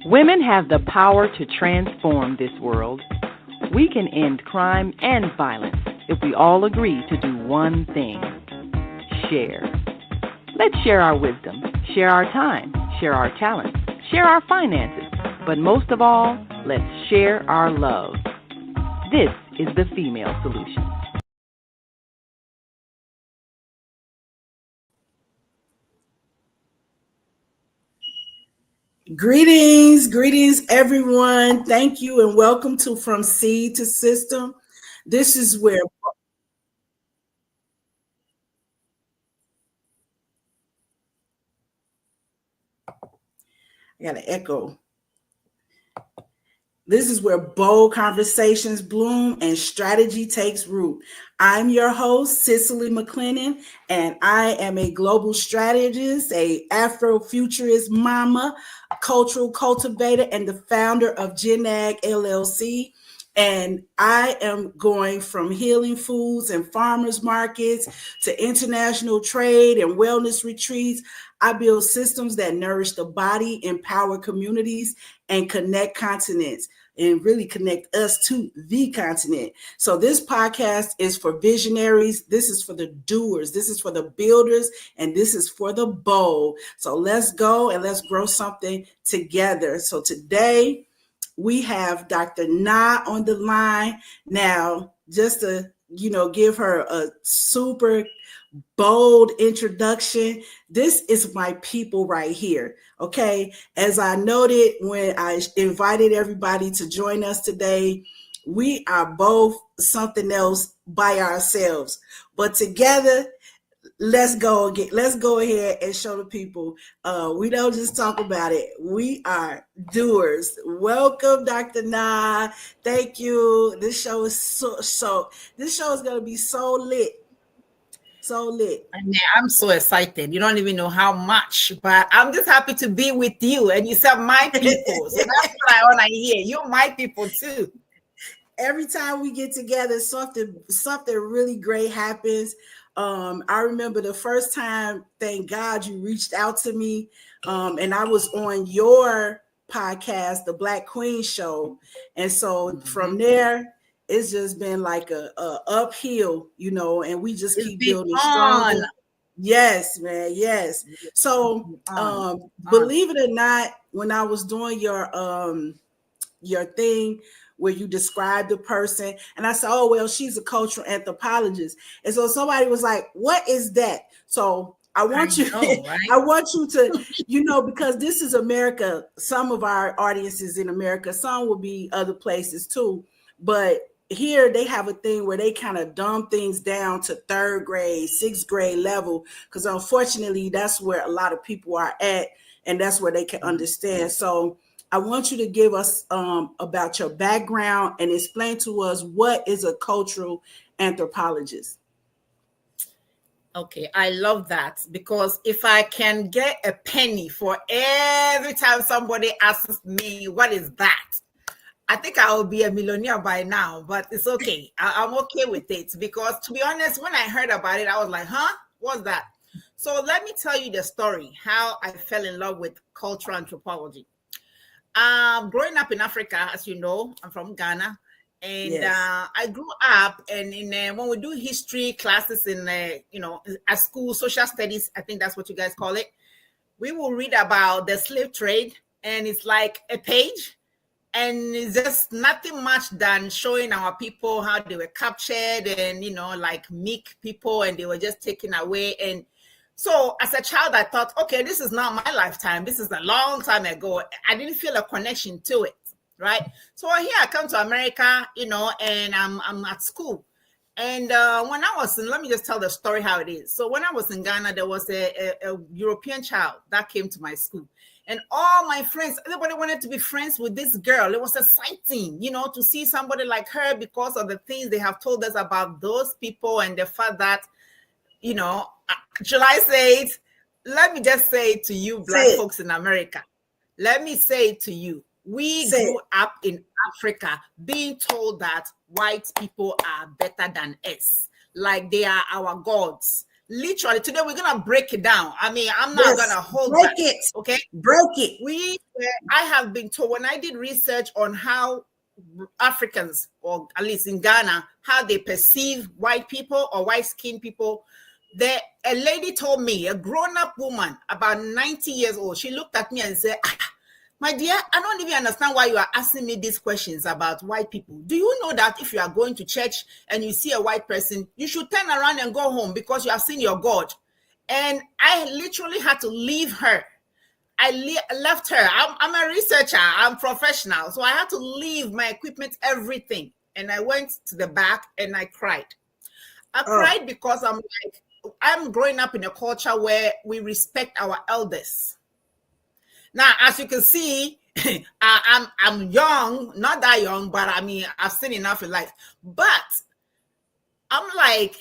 Women have the power to transform this world. We can end crime and violence if we all agree to do one thing: share. Let's share our wisdom, share our time, share our talents, share our finances, but most of all, let's share our love. This is the Female Solution. Greetings, everyone. Thank you and welcome to From Seed to System. This is where I got an echo. This is where bold conversations bloom and strategy takes root. I'm your host, Cicely McLennan, and I am a global strategist, a Afrofuturist mama, a cultural cultivator, and the founder of GenAg LLC. And I am going from healing foods and farmers markets to international trade and wellness retreats. I build systems that nourish the body, empower communities, and connect continents, and really connect us to the continent. So this podcast is for visionaries. This is for the doers. This is for the builders. And this is for the bold. So let's go and let's grow something together. So today we have Dr. Na on the line. Now, just to, give her a super bold introduction. This is my people right here. Okay. As I noted when I invited everybody to join us today, we are both something else by ourselves, but together, let's go ahead and show the people. We don't just talk about it. We are doers. Welcome, Dr. Na. Thank you. This show is this show is going to be so lit. So lit. I'm so excited. You don't even know how much, but I'm just happy to be with you. And you said my people. So that's what I want to hear. You're my people too. Every time we get together, something really great happens. I remember the first time, thank God you reached out to me. And I was on your podcast, The Black Queen Show. And so from there, it's just been like a uphill, and we just keep building stronger. Yes, man. Yes. So believe it or not, when I was doing your thing where you described the person, and I said, oh, well, she's a cultural anthropologist. And so somebody was like, what is that? So I want you to, because this is America. Some of our audiences in America, some will be other places too. But here they have a thing where they kind of dumb things down to third grade, sixth grade level, because unfortunately, that's where a lot of people are at, and that's where they can understand. So I want you to give us about your background and explain to us what is a cultural anthropologist. Okay, I love that, because if I can get a penny for every time somebody asks me, what is that? I think I will be a millionaire by now, but it's okay. I'm okay with it, because to be honest, when I heard about it, I was like, huh? What's that? So let me tell you the story, how I fell in love with cultural anthropology. Growing up in Africa, as you know, I'm from Ghana, and yes. I grew up, and when we do history classes in, at school, social studies, I think that's what you guys call it, we will read about the slave trade, and it's like a page, and it's just nothing much than showing our people how they were captured and, like meek people, and they were just taken away. And so as a child, I thought, okay, this is not my lifetime. This is a long time ago. I didn't feel a connection to it, right? So here I come to America, and I'm at school. And when I was let me just tell the story how it is. So when I was in Ghana, there was a European child that came to my school. And all my friends, everybody wanted to be friends with this girl. It was exciting, to see somebody like her, because of the things they have told us about those people and the fact that, shall I say it? Let me just say it to you, Black folks in America. Let me say it to you. We grew up in Africa being told that white people are better than us, like they are our gods, Literally, today we're gonna break it down. I mean, I'm not gonna hold break back, it. okay? Break it. I have been told, when I did research on how Africans, or at least in Ghana, how they perceive white people or white-skinned people, a lady told me, a grown-up woman, about 90 years old, she looked at me and said, my dear, I don't even understand why you are asking me these questions about white people. Do you know that if you are going to church and you see a white person, you should turn around and go home because you have seen your God? And I literally had to leave her. I left her. I'm a researcher. I'm professional. So I had to leave my equipment, everything. And I went to the back and I cried. I cried because I'm growing up in a culture where we respect our elders. Now, as you can see, I'm young, not that young, but I mean, I've seen enough in life. But I'm like,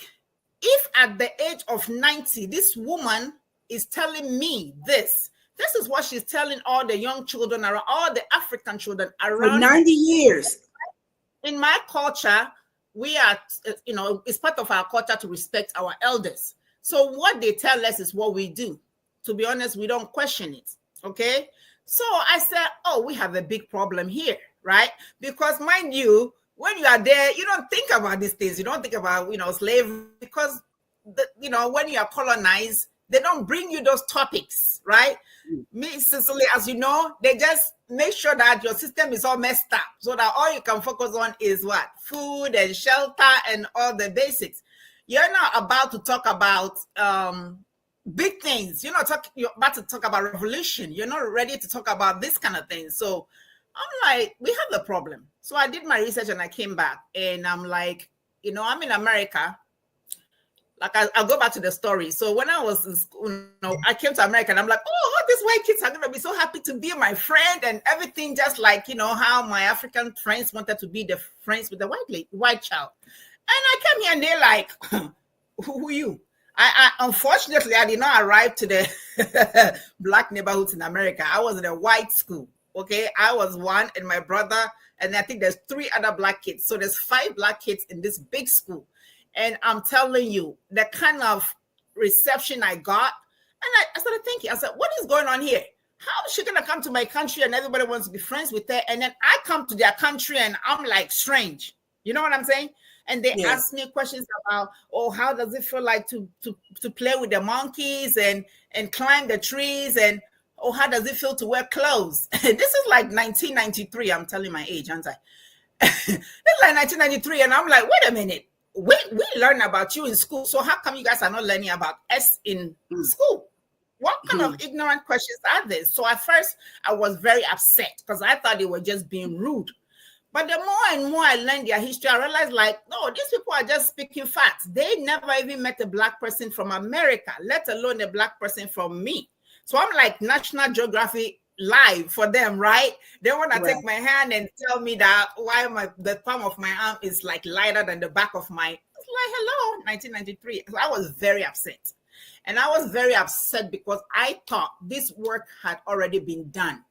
if at the age of 90, this woman is telling me this is what she's telling all the young children around, all the African children around. For 90 years. In my culture, we are, it's part of our culture to respect our elders. So what they tell us is what we do. To be honest, we don't question it. Okay, so I said, we have a big problem here, right? Because mind you, when you are there, you don't think about these things. You don't think about, slavery, because, when you are colonized, they don't bring you those topics, right? Me, Cicely, as you know, they just make sure that your system is all messed up so that all you can focus on is what? Food and shelter and all the basics. You're not about to talk about, big things. You're about to talk about revolution. You're not ready to talk about this kind of thing. So I'm like, we have a problem. So I did my research and I came back and I'm like, I'm in America. Like I'll go back to the story. So when I was in school, I came to America and I'm like, all these white kids are going to be so happy to be my friend and everything, just like, how my African friends wanted to be the friends with the white child. And I came here and they're like, who are you? I unfortunately, I did not arrive to the black neighborhoods in America. I was in a white school, okay? I was one and my brother, and I think there's 3 other black kids. So there's 5 black kids in this big school. And I'm telling you, the kind of reception I got, and I started thinking, I said, what is going on here? How is she going to come to my country and everybody wants to be friends with her? And then I come to their country and I'm like strange. You know what I'm saying? And they ask me questions about, how does it feel like to play with the monkeys and climb the trees? And, how does it feel to wear clothes? This is like 1993. I'm telling my age, aren't I? This is like 1993. And I'm like, wait a minute. We learn about you in school. So how come you guys are not learning about us in school? What kind of ignorant questions are these? So at first, I was very upset because I thought they were just being rude. But the more and more I learned their history, I realized no, these people are just speaking facts. They never even met a black person from America, let alone a black person from me. So I'm like National Geography live for them, right? They want to take my hand and tell me that why the palm of my arm is like lighter than the back of my, it's like, hello, 1993. So I was very upset. And I was very upset because I thought this work had already been done.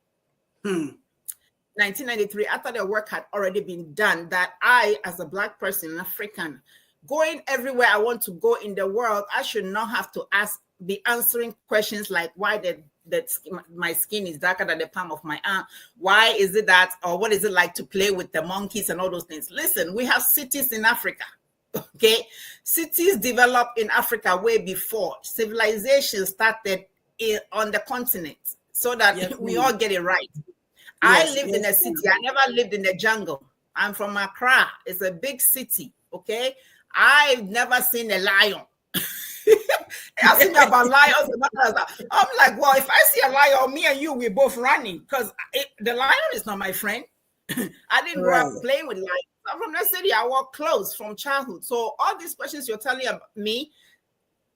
1993, I thought the work had already been done, that I, as a black person, an African, going everywhere I want to go in the world, I should not have to be answering questions like why my skin is darker than the palm of my arm. Why is it that, or what is it like to play with the monkeys and all those things? Listen, we have cities in Africa. Okay, cities developed in Africa way before civilization started on the continent, so that we all get it right. I lived in a city. I never lived in the jungle. I'm from Accra. It's a big city. Okay, I've never seen a lion. Ask me about lions. I'm like, well, if I see a lion, me and you, we're both running, because the lion is not my friend. I didn't grow up playing with lions. I'm from the city. I wore clothes from childhood. So all these questions you're telling me,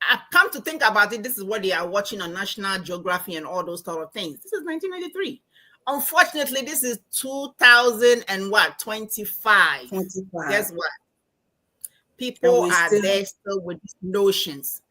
I've come to think about it. This is what they are watching on National Geography and all those sort of things. This is 1993. Unfortunately, this is 2025. Guess what? People are there still with these notions.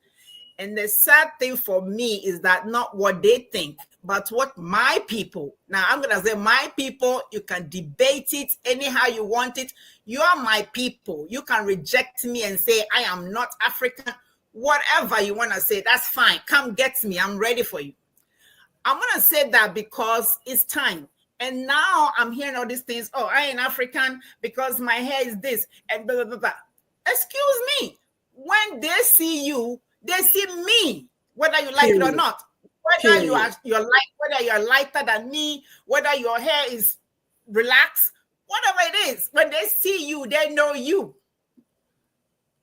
And the sad thing for me is that not what they think, but what my people. Now, I'm going to say my people, you can debate it anyhow you want it. You are my people. You can reject me and say, I am not African. whatever you want to say, that's fine. Come get me. I'm ready for you. I'm going to say that because it's time. And now I'm hearing all these things. Oh, I ain't African because my hair is this and blah, blah, blah, blah. Excuse me. When they see you, they see me, whether you like it or not. Whether whether you're lighter than me, whether your hair is relaxed, whatever it is, when they see you, they know you.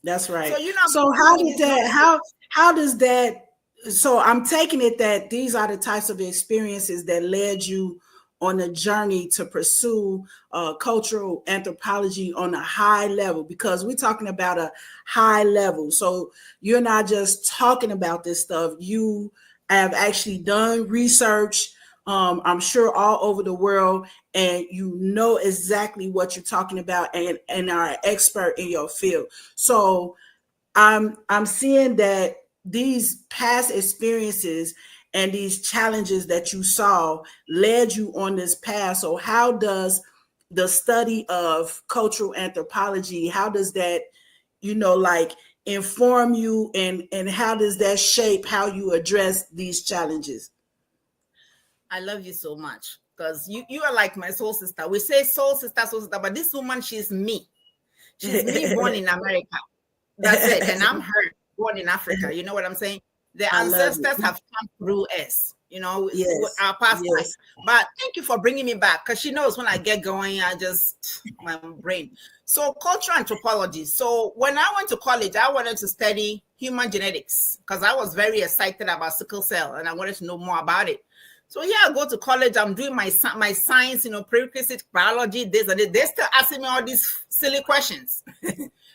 That's right. So, so how does that, so I'm taking it that these are the types of experiences that led you on a journey to pursue cultural anthropology on a high level, because we're talking about a high level. So you're not just talking about this stuff. You have actually done research, I'm sure all over the world, and you know exactly what you're talking about and are an expert in your field. So I'm seeing that these past experiences and these challenges that you saw led you on this path. So how does the study of cultural anthropology, how does that, inform you, and how does that shape how you address these challenges? I love you so much because you are like my soul sister. We say soul sister, but this woman, she's me. She's me born in America. That's it. And I'm her born in Africa. You know what I'm saying? The ancestors have come through us, our past life. But thank you for bringing me back, because she knows when I get going, my brain. So cultural anthropology. So when I went to college, I wanted to study human genetics because I was very excited about sickle cell and I wanted to know more about it. So I go to college, I'm doing my science, prerequisite biology, this and this. They're still asking me all these silly questions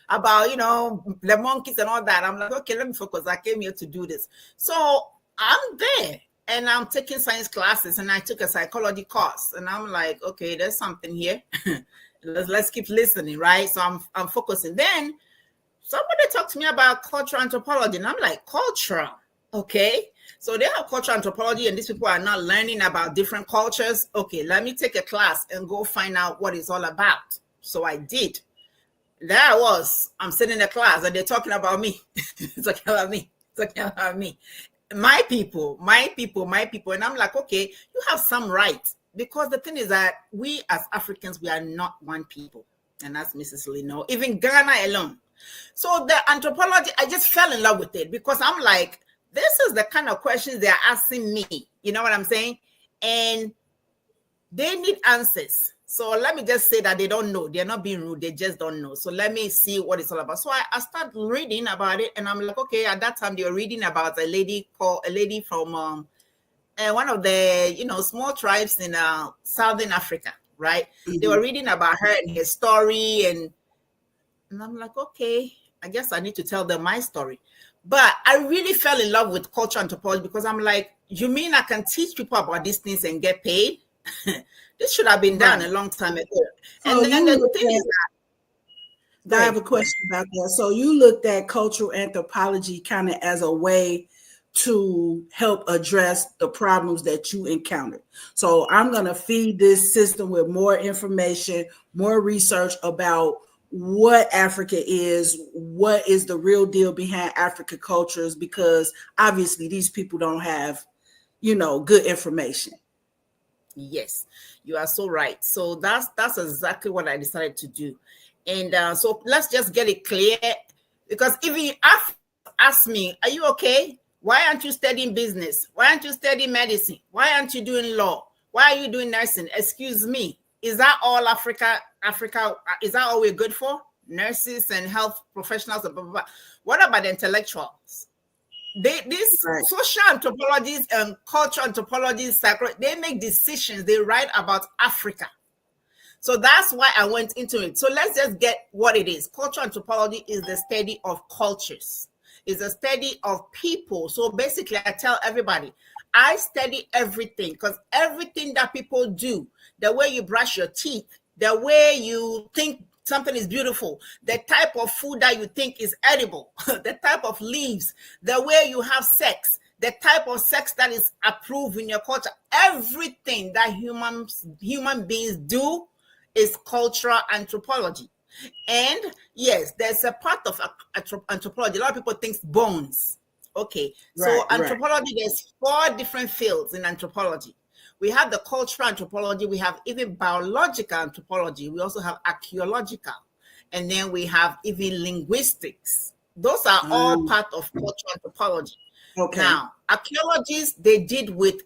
about, the monkeys and all that. I'm like, okay, let me focus. I came here to do this. So I'm there and I'm taking science classes, and I took a psychology course, and I'm like, okay, there's something here. let's keep listening, right? So I'm focusing. Then somebody talked to me about cultural anthropology, and I'm like, cultural, okay. So they have cultural anthropology, and these people are not learning about different cultures. Okay, let me take a class and go find out what it's all about. So I did. There I was. I'm sitting in a class, and they're talking about me. Talking about me. My people. And I'm like, okay, you have some right. Because the thing is that we as Africans, we are not one people. And that's Mrs. Lino. Even Ghana alone. So the anthropology, I just fell in love with it because I'm like, this is the kind of questions they're asking me. You know what I'm saying? And they need answers. So let me just say that they don't know. They're not being rude. They just don't know. So let me see what it's all about. So I started reading about it, and I'm like, okay, at that time they were reading about a lady from one of the, small tribes in Southern Africa, right? Mm-hmm. They were reading about her and her story. And I'm like, okay, I guess I need to tell them my story. But I really fell in love with cultural anthropology because I'm like, you mean I can teach people about these things and get paid? This should have been done a long time ago. And then the thing is that I have a question about that. So you looked at cultural anthropology kind of as a way to help address the problems that you encountered. So I'm going to feed this system with more information, more research about what Africa is, what is the real deal behind African cultures, because obviously these people don't have, good information. Yes, you are so right. So that's exactly what I decided to do. And so let's just get it clear, because if you ask me, are you okay? Why aren't you studying business? Why aren't you studying medicine? Why aren't you doing law? Why are you doing nursing? Excuse me. Is that all Africa, is that all we're good for? Nurses and health professionals, blah, blah, blah. What about the intellectuals? These social anthropologists and cultural anthropologists, they make decisions. They write about Africa. So that's why I went into it. So let's just get what it is. Cultural anthropology is the study of cultures. It's a study of people. So basically, I tell everybody, I study everything, because everything that people do, the way you brush your teeth, the way you think something is beautiful, the type of food that you think is edible, the type of leaves, the way you have sex, the type of sex that is approved in your culture, everything that human beings do is cultural anthropology. And yes, there's a part of anthropology. A lot of people think bones. Okay, so anthropology, there's 4 different fields in anthropology. We have the cultural anthropology, we have even biological anthropology, we also have archaeological, and then we have even linguistics. Those are all part of cultural anthropology. Okay. Now, archaeologists, they deal with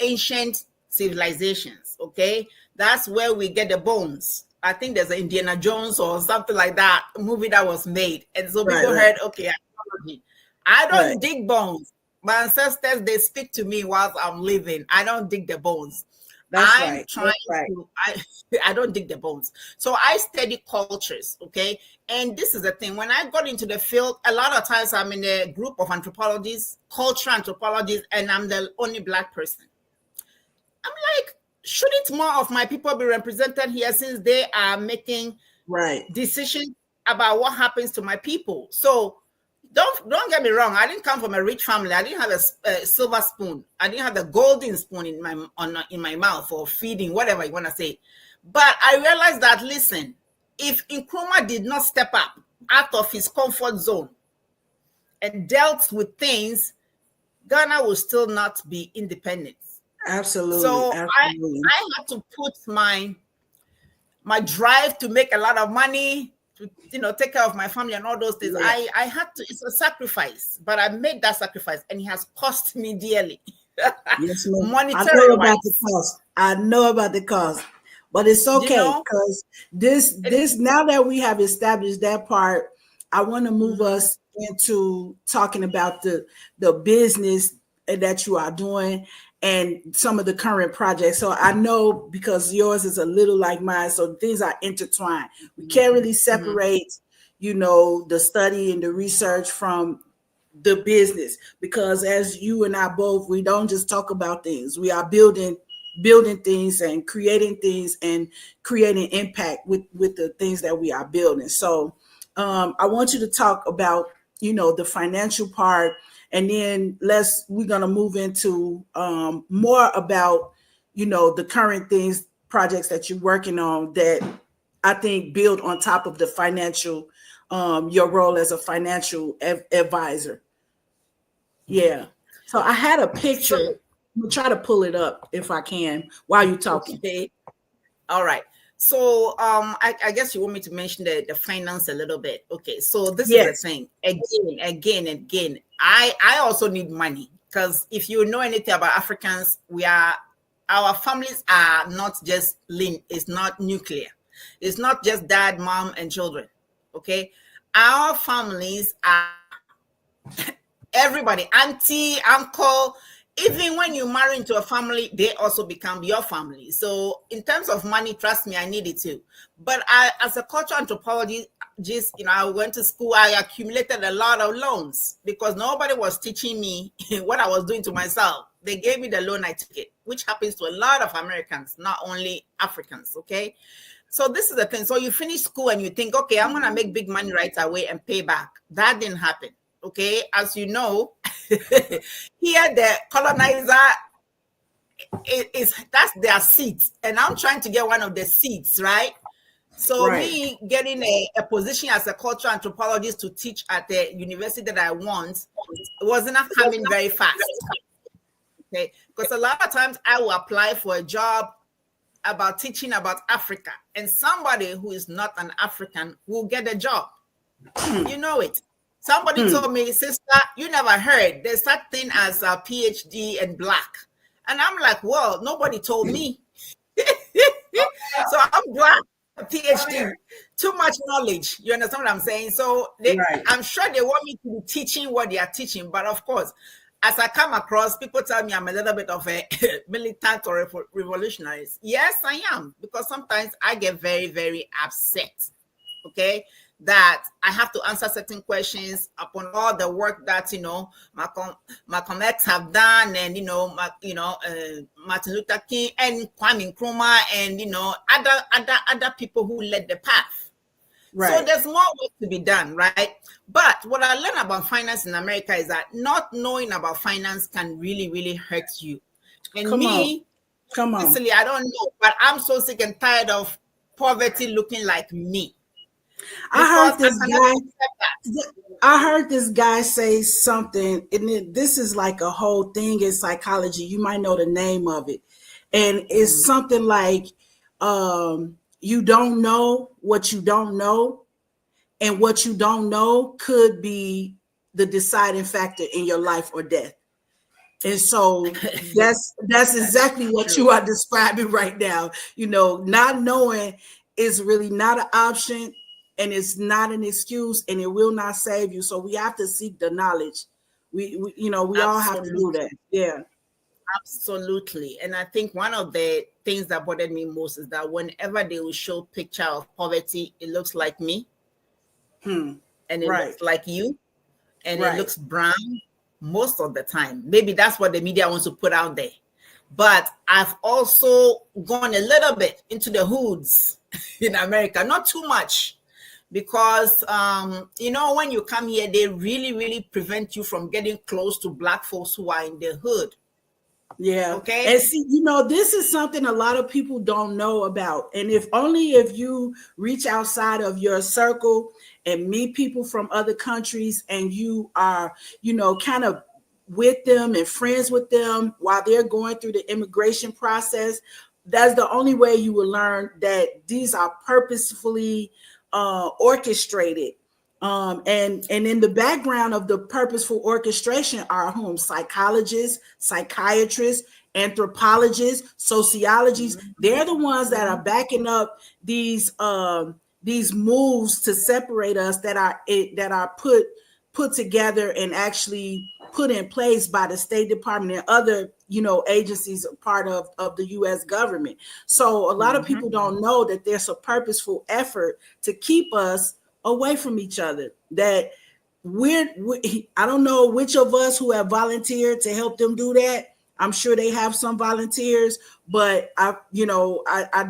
ancient civilizations. Okay, that's where we get the bones. I think there's an Indiana Jones or something like that movie that was made, and so people heard, okay, archaeology. I don't dig bones. My ancestors, they speak to me whilst I'm living. I don't dig the bones. I don't dig the bones. So I study cultures, okay? And this is the thing. When I got into the field, a lot of times I'm in a group of anthropologists, cultural anthropologists, and I'm the only Black person. I'm like, shouldn't more of my people be represented here, since they are making decisions about what happens to my people? So don't get me wrong. I didn't come from a rich family. I didn't have a silver spoon. I didn't have the golden spoon in my mouth for feeding, whatever you want to say. But I realized that, listen, if Nkrumah did not step up out of his comfort zone and dealt with things, Ghana will still not be independent. Absolutely. So absolutely. I had to put my drive to make a lot of money, to take care of my family and all those things. I had to. It's a sacrifice, but I made that sacrifice, and it has cost me dearly. Yes, ma'am. Monetary I know about the cost, but it's okay, because this now that we have established that part, I want to move us into talking about the business that you are doing and some of the current projects. So I know, because yours is a little like mine, so things are intertwined. We can't really separate, the study and the research from the business, because as you and I both, we don't just talk about things. We are building things and creating impact with the things that we are building. So I want you to talk about, the financial part. And then we're going to move into more about, the current projects that you're working on that I think build on top of the financial, your role as a financial advisor. Yeah. So I had a picture. I'm going to try to pull it up if I can while you're talking. Okay. All right. So I guess you want me to mention the finance a little bit. Okay, so this is the thing. Again, I also need money, because if you know anything about Africans, our families are not just lean, it's not nuclear. It's not just dad, mom, and children. Okay, our families are everybody, auntie, uncle. Even when you marry into a family, they also become your family. So in terms of money, trust me, I need it too. But as a cultural anthropologist, I went to school, I accumulated a lot of loans because nobody was teaching me what I was doing to myself. They gave me the loan, I took it, which happens to a lot of Americans, not only Africans, okay? So this is the thing. So you finish school and you think, okay, I'm going to make big money right away and pay back. That didn't happen. Okay, as you know, here the colonizer that's their seat, and I'm trying to get one of the seats, right? So me getting a position as a cultural anthropologist to teach at the university that I want wasn't coming very fast. Okay, because a lot of times I will apply for a job about teaching about Africa, and somebody who is not an African will get a job. You know it. Somebody told me, sister, you never heard there's that thing as a PhD in Black. And I'm like, well, nobody told me. So I'm Black, a PhD, too much knowledge. You understand what I'm saying? So I'm sure they want me to be teaching what they are teaching. But of course, as I come across, people tell me I'm a little bit of a militant or a revolutionary. Yes, I am. Because sometimes I get very, very upset. Okay? That I have to answer certain questions upon all the work that Malcolm X have done, and Martin Luther King and Kwame Nkrumah, and other people who led the path. Right. So there's more work to be done, right? But what I learned about finance in America is that not knowing about finance can really, really hurt you. And Come on. Honestly, I don't know, but I'm so sick and tired of poverty looking like me. Because I cannot accept that. I heard this guy say something, and this is like a whole thing in psychology. You might know the name of it, and it's something like, you don't know what you don't know, and what you don't know could be the deciding factor in your life or death. And so that's exactly what you are describing right now. Not knowing is really not an option, and it's not an excuse, and it will not save you. So we have to seek the knowledge. We all have to do that. Yeah. Absolutely. And I think one of the things that bothered me most is that whenever they will show picture of poverty, it looks like me. And it looks like you. And it looks brown most of the time. Maybe that's what the media wants to put out there. But I've also gone a little bit into the hoods in America, not too much, because, when you come here, they really, really prevent you from getting close to Black folks who are in the hood. Yeah. Okay. And see, this is something a lot of people don't know about. And if you reach outside of your circle and meet people from other countries, and you are, kind of with them and friends with them while they're going through the immigration process, that's the only way you will learn that these are purposefully orchestrated. And in the background of the purposeful orchestration are psychologists, psychiatrists, anthropologists, sociologists. They're the ones that are backing up these moves to separate us, that are put together and actually put in place by the State Department and other agencies part of the U.S. government. So a lot of people don't know that there's a purposeful effort to keep us away from each other. That I don't know which of us who have volunteered to help them do that. I'm sure they have some volunteers, but I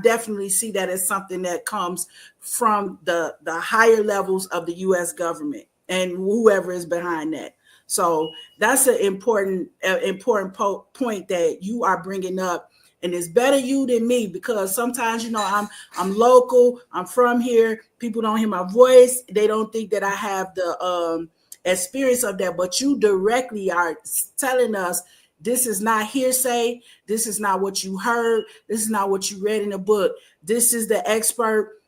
definitely see that as something that comes from the higher levels of the U.S. government and whoever is behind that. So that's an important point that you are bringing up. And it's better you than me, because sometimes, I'm local, I'm from here. People don't hear my voice. They don't think that I have the experience of that. But you directly are telling us this is not hearsay. This is not what you heard. This is not what you read in a book. This is the expert.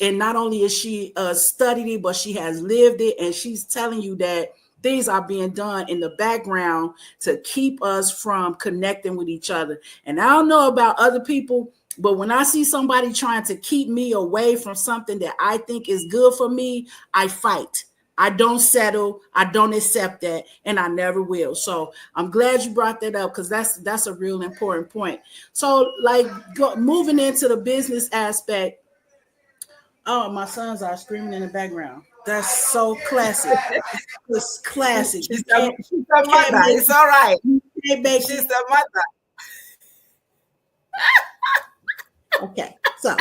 And not only is she studied it, but she has lived it. And she's telling you that things are being done in the background to keep us from connecting with each other. And I don't know about other people, but when I see somebody trying to keep me away from something that I think is good for me, I fight. I don't settle. I don't accept that, and I never will. So I'm glad you brought that up, because that's a real important point. So moving into the business aspect. Oh, my sons are screaming in the background. That's so classic. It's classic. She's the mother. It's all right. She's the mother. Okay. So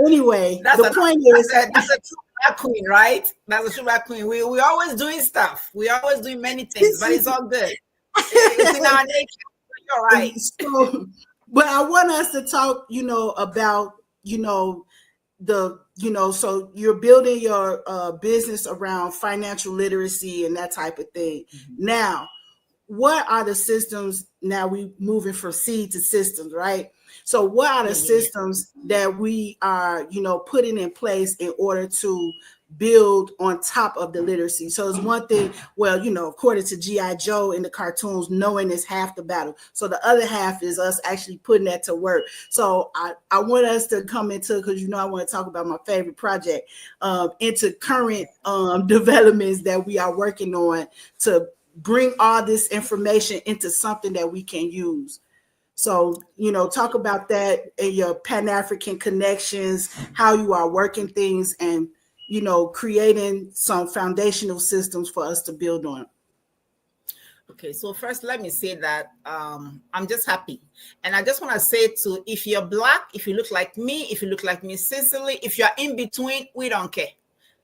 anyway, the point is that's a true Black queen, right? That's a true Black queen. We always doing stuff. We always doing many things, but it's all good. It's in our nature. You're right. So, but I want us to talk, about, so you're building your business around financial literacy and that type of thing. Now, what are the systems? Now we moving from seed to systems, right? So what are the systems that we are, putting in place in order to build on top of the literacy? So it's one thing, according to G.I. Joe in the cartoons, knowing is half the battle. So the other half is us actually putting that to work. So I want us to come into, because I want to talk about my favorite project, into current developments that we are working on to bring all this information into something that we can use. So, talk about that and your Pan-African connections, how you are working things and, creating some foundational systems for us to build on. Okay, so first, let me say that I'm just happy. And I just want to say if you're Black, if you look like me, if you look like Miss Cicely, if you're in between, we don't care.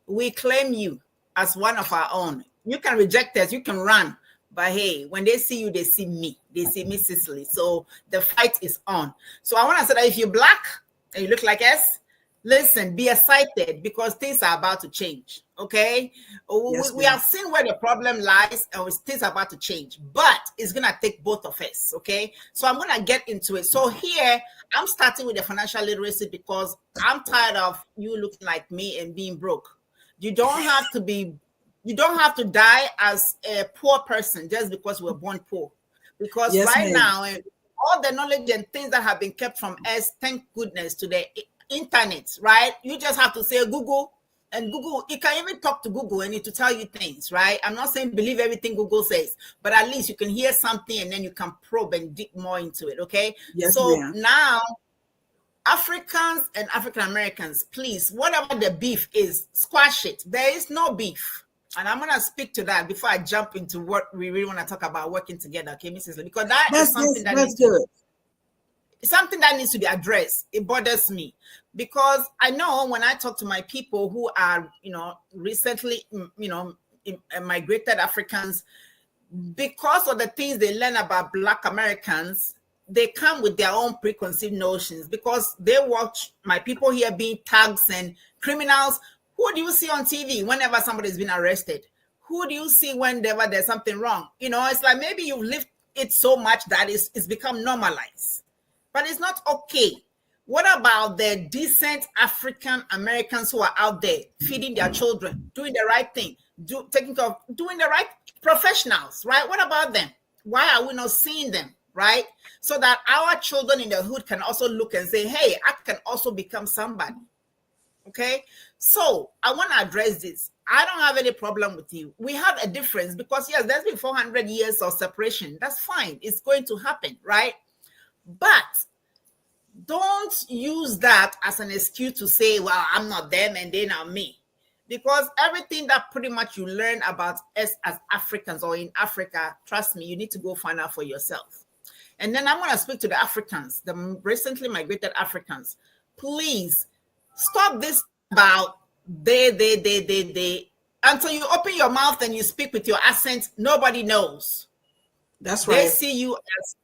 We claim you as one of our own. You can reject us, you can run. But hey, when they see you, they see me. They see Miss Cicely. So the fight is on. So I want to say that if you're Black and you look like us, Listen, be excited because things are about to change. Okay, Yes, we have seen where the problem lies, and things are about to change. But it's gonna take both of us. Okay, so I'm gonna get into it. So here I'm starting with the financial literacy because I'm tired of you looking like me and being broke. You don't have to be. You don't have to die as a poor person just because we're born poor. Because yes, right ma'am. now, all the knowledge and things that have been kept from us, thank goodness to the internet, right? You just have to say Google, and Google, you can even talk to Google and it to tell you things, right? I'm not saying believe everything Google says, but at least you can hear something and then you can probe and dig more into it, okay? Yes, so ma'am. now Africans and African Americans, please, whatever the beef is, squash it. There is no beef. And I'm going to speak to that before I jump into what we really want to talk about working together, okay, Mrs. Lee? Because that's something that's good. Something that needs to be addressed. It bothers me because I know when I talk to my people who are, recently, migrated Africans, because of the things they learn about Black Americans, they come with their own preconceived notions because they watch my people here being thugs and criminals. Who do you see on TV whenever somebody's been arrested? Who do you see whenever there's something wrong? It's like maybe you've lived it so much that it's become normalized. But it's not okay. What about the decent African Americans who are out there feeding their children, doing the right thing, doing the right professionals, right? What about them? Why are we not seeing them, right? So that our children in the hood can also look and say, hey, I can also become somebody. Okay? So I want to address this. I don't have any problem with you. We have a difference because, yes, there's been 400 years of separation. That's fine. It's going to happen, right? But don't use that as an excuse to say, well, I'm not them and they're not me. Because everything that pretty much you learn about us as Africans or in Africa, trust me, you need to go find out for yourself. And then I'm going to speak to the Africans, the recently migrated Africans. Please stop this about they. Until you open your mouth and you speak with your accent, nobody knows. That's right. They see you as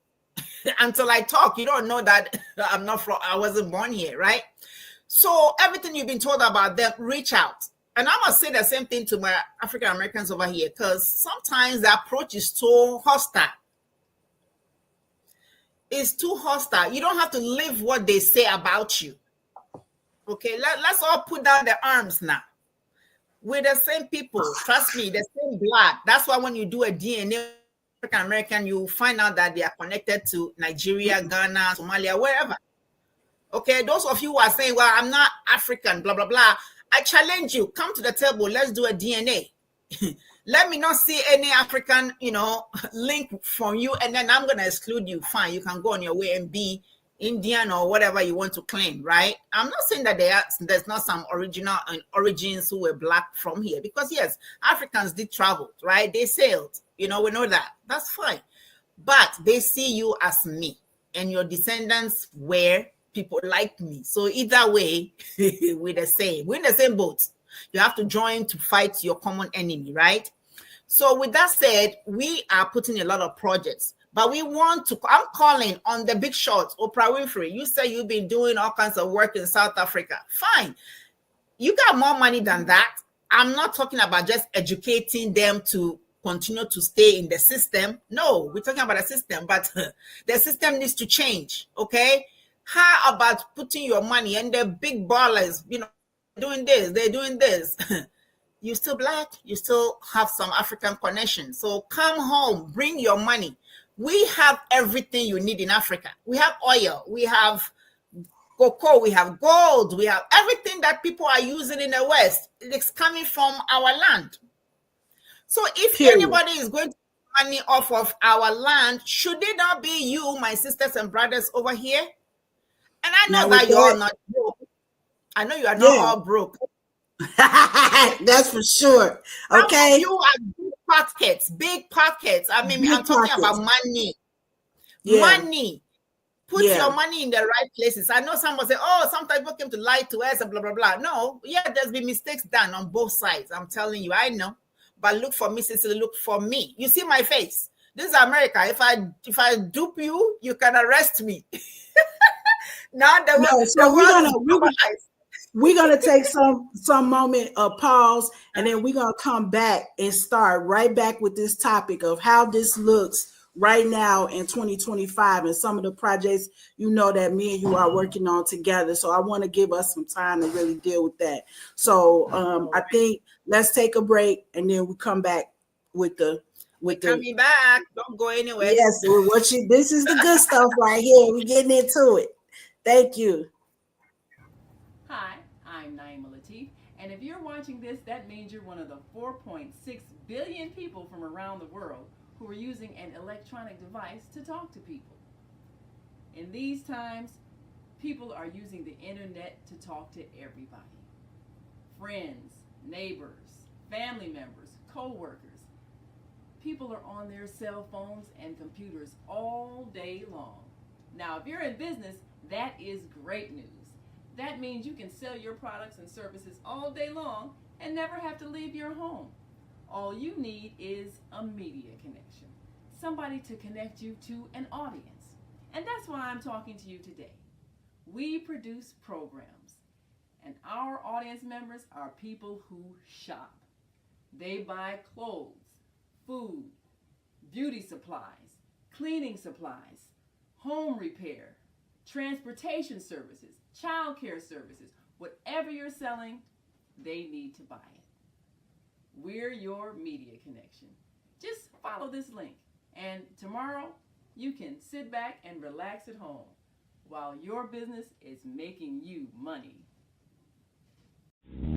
until I talk, you don't know that I wasn't born here, right? So everything you've been told about them, reach out. And I must say the same thing to my African Americans over here, because sometimes the approach is so hostile. It's too hostile. You don't have to live what they say about you. Okay, let's all put down the arms now. We're the same people. Trust me, the same blood. That's why when you do a DNA African American, you find out that they are connected to Nigeria, Ghana, Somalia, wherever. Okay, those of you who are saying, well, I'm not African, blah, blah, blah. I challenge you, come to the table, let's do a DNA. Let me not see any African, link from you, and then I'm going to exclude you. Fine, you can go on your way and be Indian or whatever you want to claim, right? I'm not saying that there's not some origins who were Black from here, because yes, Africans did travel, right? They sailed, we know that. That's fine. But they see you as me, and your descendants were people like me. So either way, we're the same. We're in the same boat. You have to join to fight your common enemy, right? So with that said, we are putting a lot of projects. But I'm calling on the big shots, Oprah Winfrey. You say you've been doing all kinds of work in South Africa. Fine. You got more money than that. I'm not talking about just educating them to continue to stay in the system. No, we're talking about a system, but the system needs to change, okay? How about putting your money and the big ballers, doing this, they're doing this. You're still Black, you still have some African connection. So come home, bring your money. We have everything you need in Africa. We have oil, we have cocoa, we have gold, we have everything that people are using in the West. It's coming from our land. So if anybody is going to make money off of our land, should it not be you, my sisters and brothers over here? And I know that you're not broke. I know you are not all broke. That's for sure. Okay. You are big pockets. I mean, I'm talking about money. Yeah. Money. Put your money in the right places. I know someone say, oh, sometimes people came to lie to us and blah, blah, blah. No, there's been mistakes done on both sides. I'm telling you, I know. But look for me, Cicely, look for me. You see my face. This is America. If I dupe you, you can arrest me. Now we're gonna take some moment of pause, and then we're gonna come back and start right back with this topic of how this looks right now in 2025 and some of the projects that me and you are working on together. So I want to give us some time to really deal with that. So I think let's take a break, and then we come back with the coming back. Don't go anywhere. Yes, this is the good stuff right here. We're getting into it. Thank you. Hi, I'm Naima Latif, and if you're watching this, that means you're one of the 4.6 billion people from around the world who are using an electronic device to talk to people. In these times, people are using the internet to talk to everybody. Friends, neighbors, family members, co-workers. People are on their cell phones and computers all day long. Now, if you're in business, that is great news. That means you can sell your products and services all day long and never have to leave your home. All you need is a media connection, somebody to connect you to an audience. And that's why I'm talking to you today. We produce programs, and our audience members are people who shop. They buy clothes, food, beauty supplies, cleaning supplies, home repair, transportation services, child care services. Whatever you're selling, they need to buy it. We're your media connection. Just follow this link, and tomorrow you can sit back and relax at home while your business is making you money.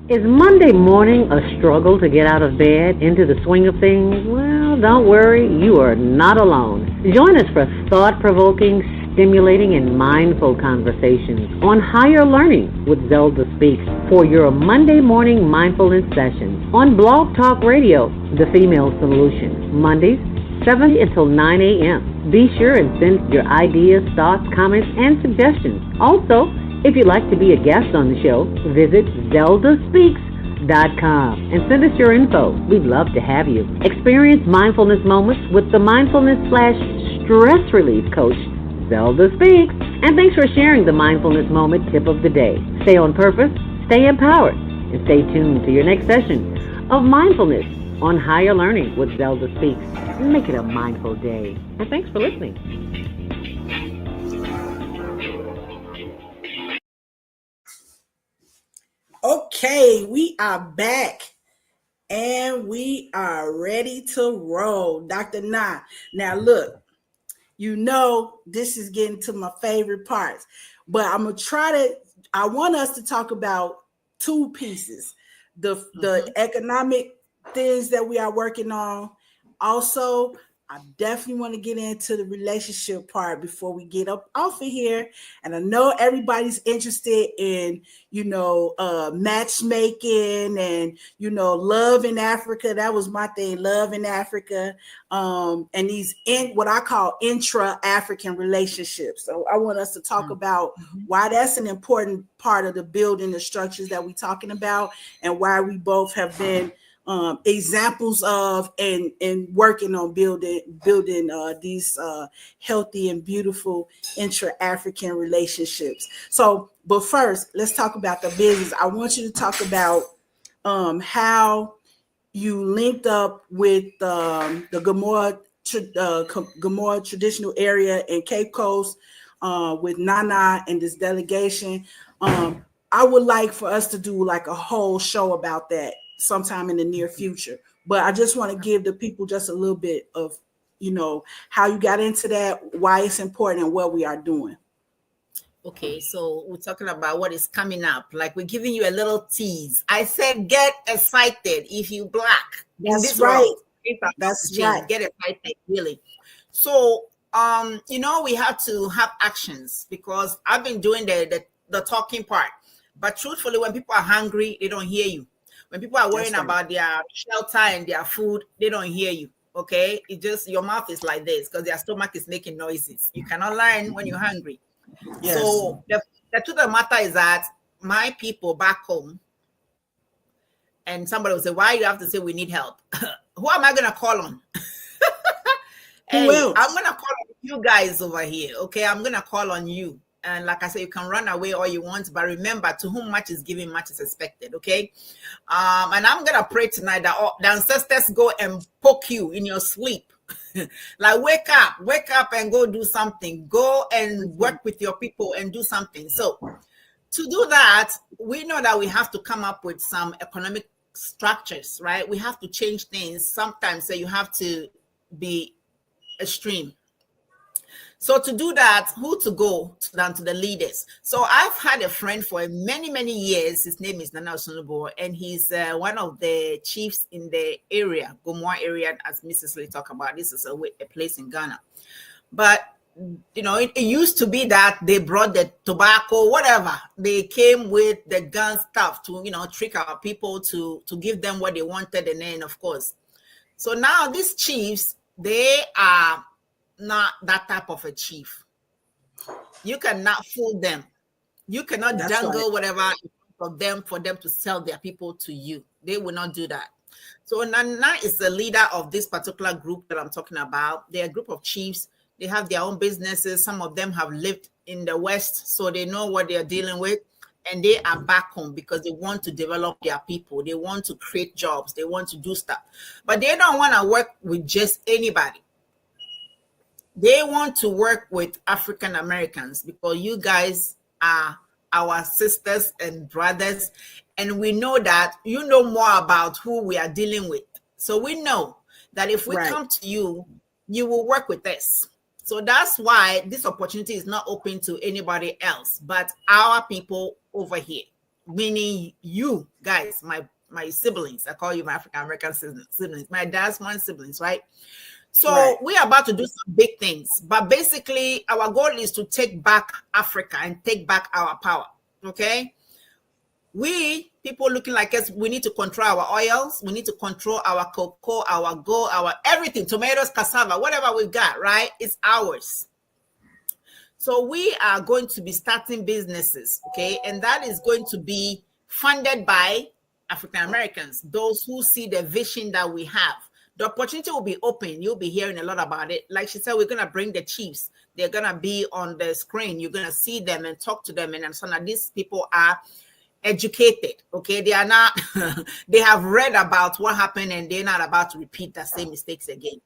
Is Monday morning a struggle to get out of bed, into the swing of things? Well, don't worry, you are not alone. Join us for thought-provoking, stimulating, and mindful conversations on higher learning with Zelda Speaks for your Monday morning mindfulness sessions on Blog Talk Radio, The Female Solution, Mondays, 7 until 9 a.m. Be sure and send your ideas, thoughts, comments, and suggestions. Also, if you'd like to be a guest on the show, visit ZeldaSpeaks.com and send us your info. We'd love to have you. Experience mindfulness moments with the mindfulness/stress relief coach, Zelda Speaks. And thanks for sharing the mindfulness moment tip of the day. Stay on purpose, stay empowered, and stay tuned to your next session of mindfulness on Higher Learning with Zelda Speaks. Make it a mindful day. And thanks for listening. Okay, we are back and we are ready to roll. Dr. Na. Now look, this is getting to my favorite parts, but I want us to talk about two pieces. The economic things that we are working on. Also, I definitely want to get into the relationship part before we get up off of here. And I know everybody's interested in, matchmaking and, love in Africa. That was my thing, love in Africa. And these what I call intra-African relationships. So I want us to talk about why that's an important part of the building, the structures that we're talking about, and why we both have been examples of and working on building these healthy and beautiful intra-African relationships. So, but first, let's talk about the business. I want you to talk about how you linked up with the Gomorrah traditional area in Cape Coast with Nana and this delegation. I would like for us to do like a whole show about that sometime in the near future. But I just want to give the people just a little bit of, how you got into that, why it's important, and what we are doing. Okay, so we're talking about what is coming up. Like we're giving you a little tease. I said, get excited if you black. That's right. That's right. Get excited, really. So, we have to have actions because I've been doing the talking part. But truthfully, when people are hungry, they don't hear you. When people are worrying about their shelter and their food, they don't hear you. Okay, it just your mouth is like this because their stomach is making noises. You cannot learn when you're hungry. Yes. So the truth of the matter is that my people back home, and somebody will say, "Why you have to say we need help?" Who am I gonna call on? Hey, I'm gonna call on you guys over here. Okay, I'm gonna call on you. And like I said, you can run away all you want, but remember, to whom much is given, much is expected. Okay. And I'm gonna pray tonight that the ancestors go and poke you in your sleep. Like wake up and go do something. Go and work with your people and do something. So to do that, we know that we have to come up with some economic structures, right? We have to change things sometimes. So you have to be extreme. So to do that, who to go down to the leaders? So I've had a friend for many, many years. His name is Nana Osunubo, and he's one of the chiefs in the area, Gomoa area, as Mrs. Lee talked about. This is a place in Ghana. But, you know, it used to be that they brought the tobacco, whatever. They came with the gun stuff to, you know, trick our people to give them what they wanted. And then, of course. So now these chiefs, they are not that type of a chief. You cannot fool them. You cannot dangle whatever for them to sell their people to you. They will not do that. So Nana is the leader of this particular group that I'm talking about. They're a group of chiefs. They have their own businesses. Some of them have lived in the West, so they know what they're dealing with. And they are back home because they want to develop their people. They want to create jobs. They want to do stuff. But they don't want to work with just anybody. They want to work with African Americans because you guys are our sisters and brothers. And we know that you know more about who we are dealing with. So we know that if we come to you, you will work with us. So that's why this opportunity is not open to anybody else, but our people over here, meaning you guys, my siblings. I call you my African American siblings, my diasporan siblings, right? So we are about to do some big things, but basically our goal is to take back Africa and take back our power, okay? We, people looking like us, we need to control our oils, we need to control our cocoa, our gold, our everything, tomatoes, cassava, whatever we got, right? It's ours. So we are going to be starting businesses, okay? And that is going to be funded by African Americans, those who see the vision that we have. The opportunity will be open. You'll be hearing a lot about it. Like she said, we're going to bring the chiefs. They're going to be on the screen. You're going to see them and talk to them and understand that these people are educated, okay? They are not, they have read about what happened and they're not about to repeat the same mistakes again.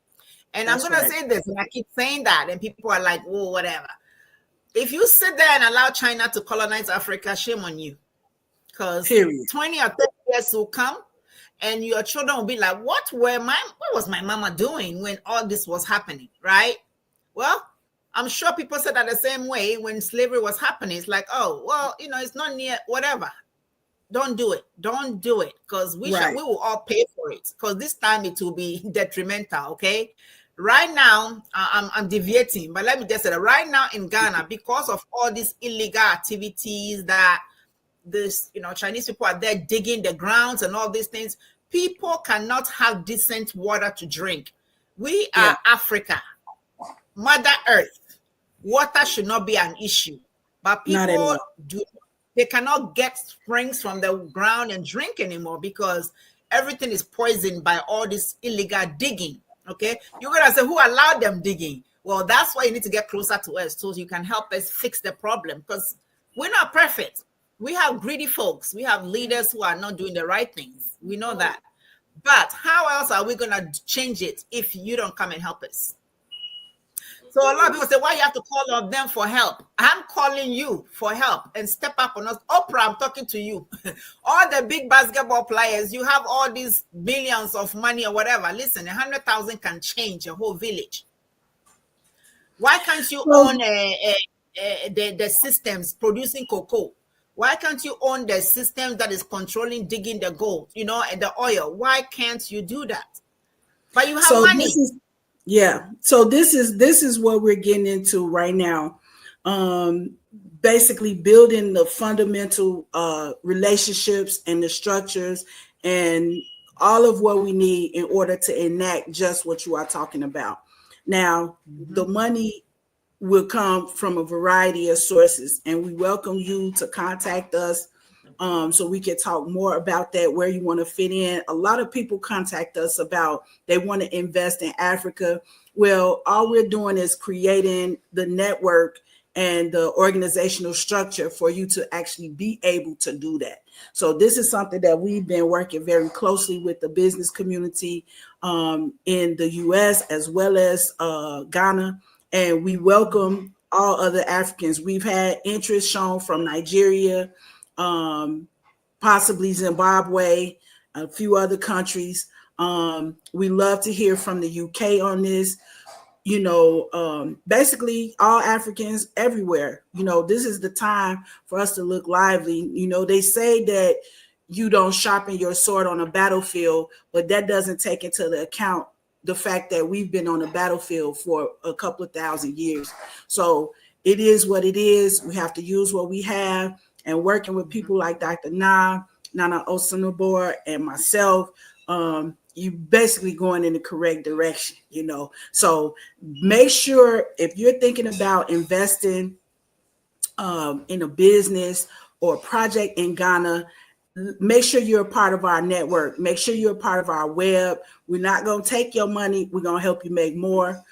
And I'm going to say this, and I keep saying that, and people are like, whoa, whatever. If you sit there and allow China to colonize Africa, shame on you. Because 20 or 30 years will come, and your children will be like, what was my mama doing when all this was happening, right? Well, I'm sure people said that the same way when slavery was happening. It's like, oh, well, you know, it's not near, whatever. Don't do it. Don't do it. Because we will all pay for it. Because this time it will be detrimental, okay? Right now, I'm deviating, but let me just say that right now in Ghana, because of all these illegal activities that this, you know, Chinese people are there digging the grounds and all these things, people cannot have decent water to drink. We are Africa, Mother Earth. Water should not be an issue, but people they cannot get springs from the ground and drink anymore because everything is poisoned by all this illegal digging. Okay, you're gonna say, who allowed them digging? Well, that's why you need to get closer to us so you can help us fix the problem, because we're not perfect. We have greedy folks. We have leaders who are not doing the right things. We know that. But how else are we going to change it if you don't come and help us? So a lot of people say, why you have to call on them for help? I'm calling you for help and step up on us. Oprah, I'm talking to you. All the big basketball players, you have all these billions of money or whatever. Listen, 100,000 can change a whole village. Why can't you own the systems producing cocoa? Why can't you own the system that is controlling digging the gold, you know, and the oil? Why can't you do that? But you have money. So this is what we're getting into right now. Basically building the fundamental relationships and the structures and all of what we need in order to enact just what you are talking about. Now, the money will come from a variety of sources, and we welcome you to contact us so we can talk more about that, where you want to fit in. A lot of people contact us about they want to invest in Africa. Well, all we're doing is creating the network and the organizational structure for you to actually be able to do that. So this is something that we've been working very closely with the business community in the U.S. as well as Ghana, and we welcome all other Africans. We've had interest shown from Nigeria, possibly Zimbabwe, a few other countries. We love to hear from the UK on this. Basically all Africans everywhere. This is the time for us to look lively. They say that you don't sharpen your sword on a battlefield, but that doesn't take into the account the fact that we've been on the battlefield for a couple of thousand years. So it is what it is. We have to use what we have, and working with people like Dr. Nana Osunabor and myself, you basically going in the correct direction, So make sure if you're thinking about investing in a business or a project in Ghana, make sure you're a part of our network. Make sure you're a part of our web. We're not going to take your money. We're going to help you make more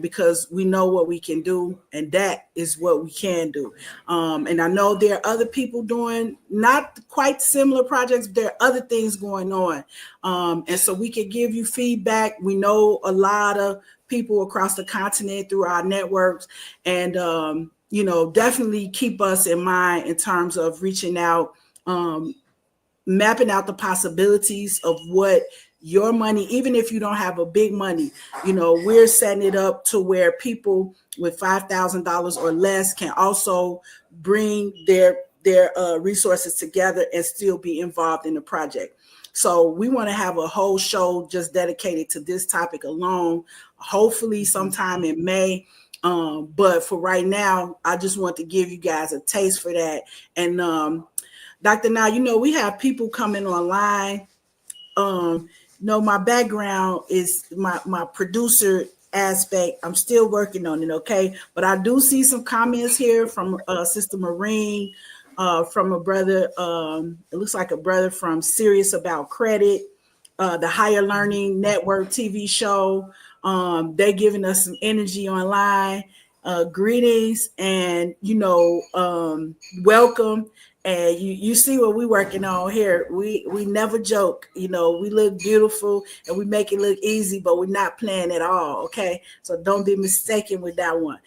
because we know what we can do, and that is what we can do. And I know there are other people doing not quite similar projects, but there are other things going on. And so we can give you feedback. We know a lot of people across the continent through our networks, and, definitely keep us in mind in terms of reaching out, mapping out the possibilities of what your money, even if you don't have a big money, we're setting it up to where people with $5,000 or less can also bring their resources together and still be involved in the project. So we want to have a whole show just dedicated to this topic alone, hopefully sometime in May. But for right now, I just want to give you guys a taste for that. And Dr. Now, we have people coming online. My background is my producer aspect. I'm still working on it, okay? But I do see some comments here from Sister Marine, from a brother, it looks like a brother from Serious About Credit, the Higher Learning Network TV show. They're giving us some energy online. Greetings and, welcome. And you see what we're working on here. We never joke, we look beautiful and we make it look easy, but we're not playing at all. Okay. So don't be mistaken with that one.